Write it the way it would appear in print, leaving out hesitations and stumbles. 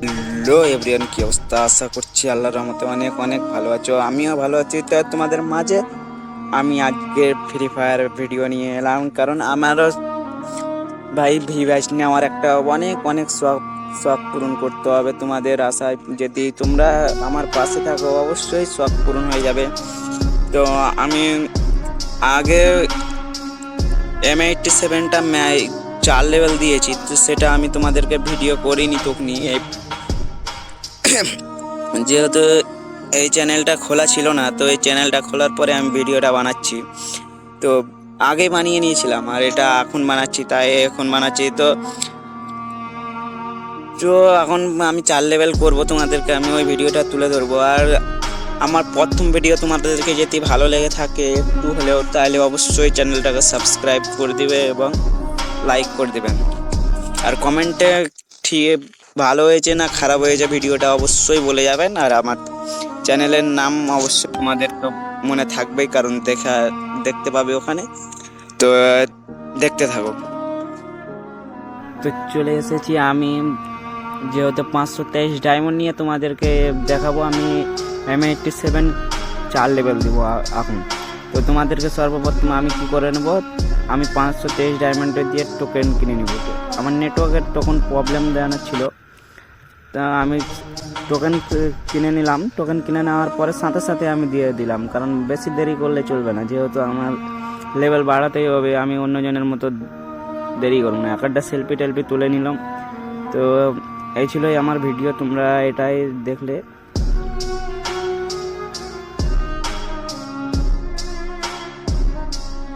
Hello everyone, কি অবস্থা? আশা করছি আল্লাহর রহমতে অনেক অনেক ভালো আছো। আমিও ভালো আছি। তো তোমাদের মাঝে আমি আজকে ফ্রি ফায়ার ভিডিও নিয়ে এলাম, কারণ আমারও ভাই ভিভাইস নিয়ে আমার একটা অনেক অনেক শখ শখ পূরণ করতে হবে। তোমাদের আশায় যদি তোমরা আমার পাশে থাকো, অবশ্যই শখ পূরণ হয়ে যাবে। তো আমি আগে M87টা 4 লেভেল দিয়েছি, তো সেটা আমি তোমাদেরকে ভিডিও করিনি তখনই, যেহেতু এই চ্যানেলটা খোলা ছিল না। তো এই চ্যানেলটা খোলার পরে আমি ভিডিওটা বানাচ্ছি। তো আগে বানিয়ে নিয়েছিলাম আর এটা এখন বানাচ্ছি, তাই এখন বানাচ্ছি। তো তো এখন আমি 4 লেভেল করব, তোমাদেরকে আমি ওই ভিডিওটা তুলে ধরবো। আর আমার প্রথম ভিডিও তোমাদেরকে যদি ভালো লেগে থাকে একটু হলেও, তাহলে অবশ্যই চ্যানেলটাকে সাবস্ক্রাইব করে দিবে এবং লাইক করে দেবেন। আর কমেন্টে ঠিক ভালো হয়েছে না খারাপ হয়েছে ভিডিওটা অবশ্যই বলে যাবেন। আর আমার চ্যানেলের নাম অবশ্যই তোমাদের তো মনে থাকবেই, কারণ দেখতে পাবে ওখানে। তো দেখতে থাকো। তো চলে এসেছি আমি, যেহেতু 523 ডায়মন্ড নিয়ে তোমাদেরকে দেখাবো। আমি M87 4 লেভেল দিব এখন। তো তোমাদেরকে সর্বপ্রথম আমি কি করে নেব, আমি 523 ডায়মন্ডে দিয়ে টোকেন কিনে নেব। তো আমার নেটওয়ার্কের তখন প্রবলেম দেওয়ানো ছিল, তা আমি টোকেন কিনে নিলাম। টোকেন কিনে নেওয়ার পরে সাথে সাথে আমি দিয়ে দিলাম, কারণ বেশি দেরি করলে চলবে না, যেহেতু আমার লেভেল বাড়াতেই হবে। আমি অন্যজনের মতো দেরি করব না, একটা সেলফি টেলফি তুলে নিলাম। তো এই ছিলই আমার ভিডিও, তোমরা এটাই দেখলে।